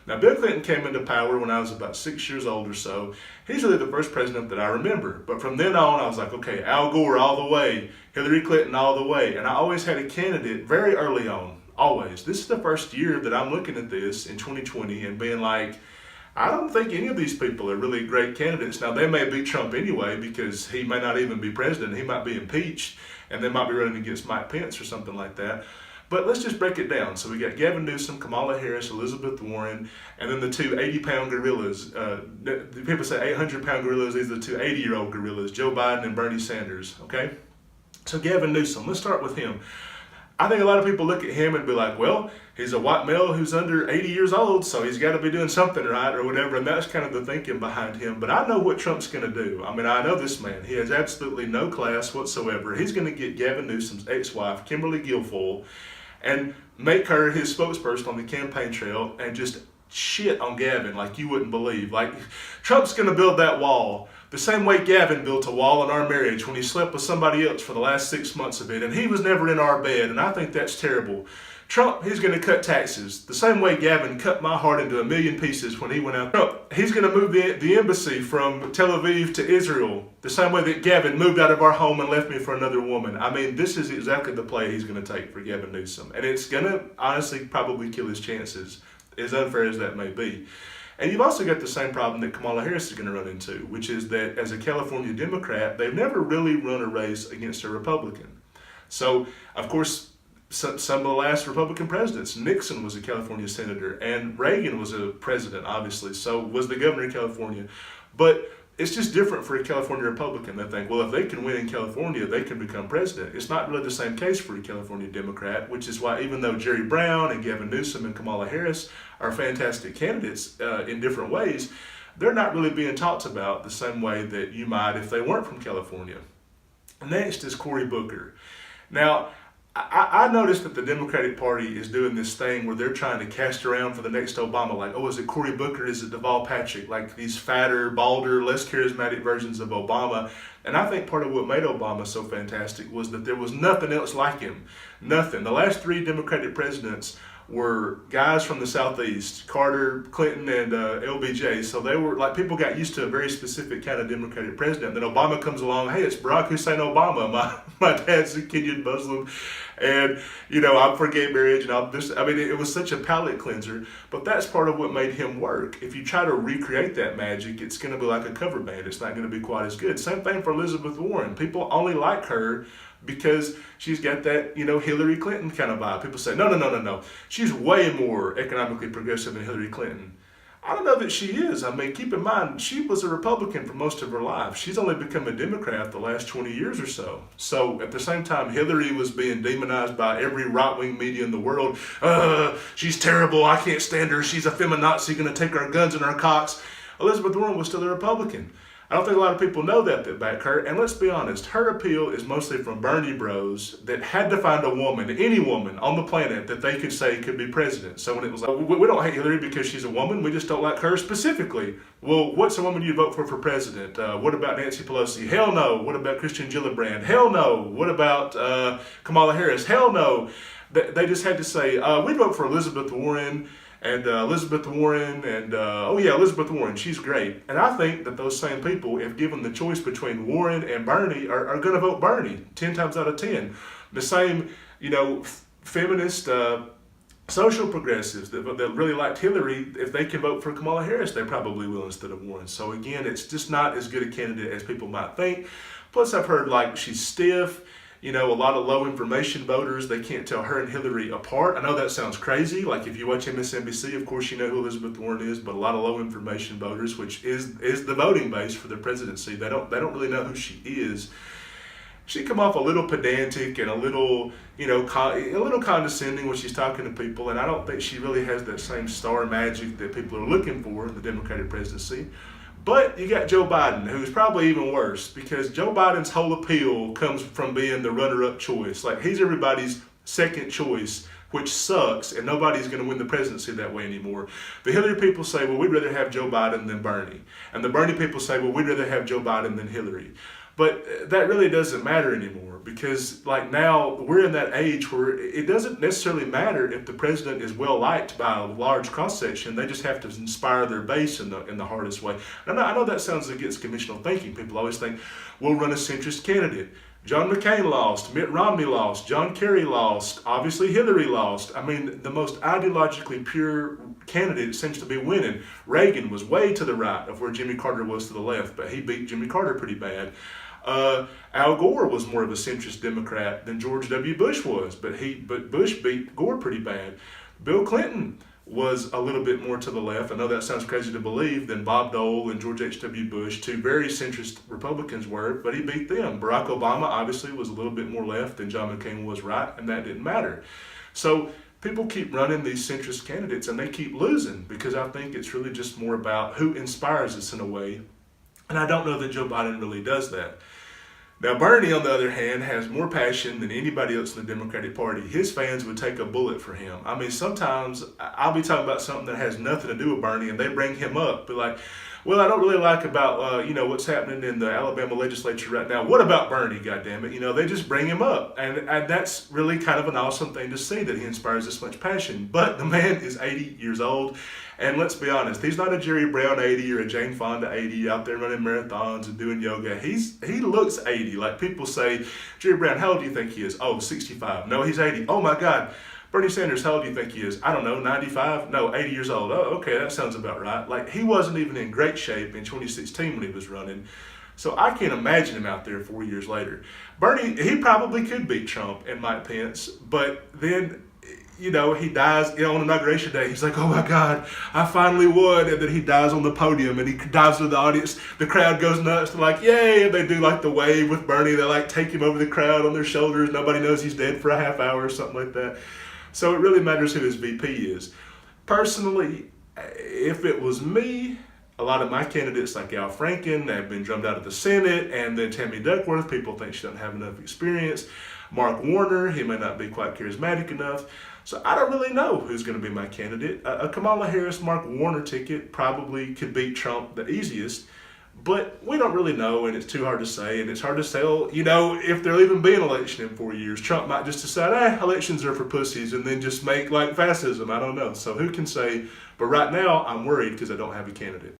Now, Bill Clinton came into power when I was about 6 years old or so. He's really the first president that I remember. But from then on, I was like, okay, Al Gore all the way, Hillary Clinton all the way. And I always had a candidate very early on, always. This is the first year that I'm looking at this in 2020 and being like, I don't think any of these people are really great candidates. Now, they may beat Trump anyway because he may not even be president. He might be impeached, and they might be running against Mike Pence or something like that. But let's just break it down. So we got Gavin Newsom, Kamala Harris, Elizabeth Warren, and then the two 80-pound gorillas. People say 800-pound gorillas. These are the two 80-year-old gorillas, Joe Biden and Bernie Sanders, okay? So Gavin Newsom, let's start with him. I think a lot of people look at him and be like, well, he's a white male who's under 80 years old, so he's got to be doing something right or whatever, and that's kind of the thinking behind him. But I know what Trump's going to do. I mean, I know this man. He has absolutely no class whatsoever. He's going to get Gavin Newsom's ex-wife, Kimberly Guilfoyle, and make her his spokesperson on the campaign trail and just shit on Gavin like you wouldn't believe. Like, Trump's going to build that wall the same way Gavin built a wall in our marriage when he slept with somebody else for the last 6 months of it, and he was never in our bed, and I think that's terrible. Trump, he's going to cut taxes the same way Gavin cut my heart into a million pieces when he went out. Trump, he's going to move the embassy from Tel Aviv to Israel the same way that Gavin moved out of our home and left me for another woman. I mean, this is exactly the play he's going to take for Gavin Newsom, and it's going to honestly probably kill his chances, as unfair as that may be. And you've also got the same problem that Kamala Harris is going to run into, which is that as a California Democrat, they've never really run a race against a Republican. So, of course, some of the last Republican presidents, Nixon was a California senator, and Reagan was a president, obviously, so was the governor of California. But it's just different for a California Republican. They think, well, if they can win in California, they can become president. It's not really the same case for a California Democrat, which is why even though Jerry Brown and Gavin Newsom and Kamala Harris are fantastic candidates in different ways, they're not really being talked about the same way that you might if they weren't from California. Next is Cory Booker. Now, I noticed that the Democratic Party is doing this thing where they're trying to cast around for the next Obama, like, oh, is it Cory Booker, is it Deval Patrick, like these fatter, balder, less charismatic versions of Obama. And I think part of what made Obama so fantastic was that there was nothing else like him. Nothing. The last three Democratic presidents were guys from the Southeast, Carter, Clinton, and LBJ. So they were like, people got used to a very specific kind of Democratic president. Then Obama comes along, hey, it's Barack Hussein Obama. My dad's a Kenyan Muslim, and I'm for gay marriage, and it was such a palate cleanser. But that's part of what made him work. If you try to recreate that magic, it's going to be like a cover band. It's not going to be quite as good. Same thing for Elizabeth Warren. People only like her because she's got that, Hillary Clinton kind of vibe. People say, no. She's way more economically progressive than Hillary Clinton. I don't know that she is. I mean, keep in mind, she was a Republican for most of her life. She's only become a Democrat the last 20 years or so. So at the same time, Hillary was being demonized by every right-wing media in the world. She's terrible. I can't stand her. She's a feminazi, going to take our guns and our cocks. Elizabeth Warren was still a Republican. I don't think a lot of people know that back her. And let's be honest, her appeal is mostly from Bernie bros that had to find a woman, any woman on the planet that they could say could be president. So when it was like, we don't hate Hillary because she's a woman, we just don't like her specifically. Well, what's a woman you vote for president? What about Nancy Pelosi? Hell no. What about Christian Gillibrand? Hell no. What about Kamala Harris? Hell no. They just had to say, we'd vote for Elizabeth Warren. And Elizabeth Warren, Elizabeth Warren, she's great. And I think that those same people, if given the choice between Warren and Bernie, are going to vote Bernie 10 times out of 10. The same, feminist, social progressives that really liked Hillary, if they can vote for Kamala Harris, they probably will instead of Warren. So again, it's just not as good a candidate as people might think. Plus, I've heard she's stiff. A lot of low information voters, they can't tell her and Hillary apart. I know that sounds crazy. Like if you watch MSNBC, of course you know who Elizabeth Warren is, but a lot of low information voters, which is the voting base for the presidency, they don't really know who she is. She come off a little pedantic and a little condescending when she's talking to people, and I don't think she really has that same star magic that people are looking for in the Democratic presidency. But you got Joe Biden, who's probably even worse, because Joe Biden's whole appeal comes from being the runner-up choice. Like, he's everybody's second choice, which sucks, and nobody's going to win the presidency that way anymore. The Hillary people say, well, we'd rather have Joe Biden than Bernie. And the Bernie people say, well, we'd rather have Joe Biden than Hillary. But that really doesn't matter anymore because like now we're in that age where it doesn't necessarily matter if the president is well liked by a large cross section. They just have to inspire their base in the hardest way. And I know that sounds against conventional thinking. People always think we'll run a centrist candidate. John McCain lost, Mitt Romney lost, John Kerry lost, obviously Hillary lost. I mean, the most ideologically pure candidate seems to be winning. Reagan was way to the right of where Jimmy Carter was to the left, but he beat Jimmy Carter pretty bad. Al Gore was more of a centrist Democrat than George W. Bush was, but Bush beat Gore pretty bad. Bill Clinton was a little bit more to the left. I know that sounds crazy to believe, than Bob Dole and George H.W. Bush, two very centrist Republicans were, but he beat them. Barack Obama obviously was a little bit more left than John McCain was right, and that didn't matter. So people keep running these centrist candidates and they keep losing because I think it's really just more about who inspires us in a way. And I don't know that Joe Biden really does that. Now, Bernie, on the other hand, has more passion than anybody else in the Democratic Party. His fans would take a bullet for him. I mean, sometimes I'll be talking about something that has nothing to do with Bernie, and they bring him up. Be like, well, I don't really like about, what's happening in the Alabama legislature right now. What about Bernie, goddammit? They just bring him up. And that's really kind of an awesome thing to see that he inspires this much passion. But the man is 80 years old. And let's be honest, he's not a Jerry Brown 80 or a Jane Fonda 80 out there running marathons and doing yoga. He looks 80. Like people say, Jerry Brown, how old do you think he is? Oh, 65. No, he's 80. Oh my God. Bernie Sanders, how old do you think he is? I don't know, 95? No, 80 years old. Oh, okay, that sounds about right. Like he wasn't even in great shape in 2016 when he was running. So I can't imagine him out there 4 years later. Bernie, he probably could beat Trump and Mike Pence, but then he dies on Inauguration Day. He's like, oh my God, I finally won. And then he dies on the podium and he dives to the audience. The crowd goes nuts. They're like, yay. And they do like the wave with Bernie. They like take him over the crowd on their shoulders. Nobody knows he's dead for a half hour or something like that. So it really matters who his VP is. Personally, if it was me, a lot of my candidates like Al Franken have been drummed out of the Senate, and then Tammy Duckworth, people think she doesn't have enough experience. Mark Warner, he may not be quite charismatic enough. So I don't really know who's going to be my candidate. A Kamala Harris, Mark Warner ticket probably could beat Trump the easiest, but we don't really know, and it's too hard to say, and it's hard to tell, if there'll even be an election in 4 years. Trump might just decide, elections are for pussies, and then just make like fascism. I don't know. So who can say? But right now, I'm worried because I don't have a candidate.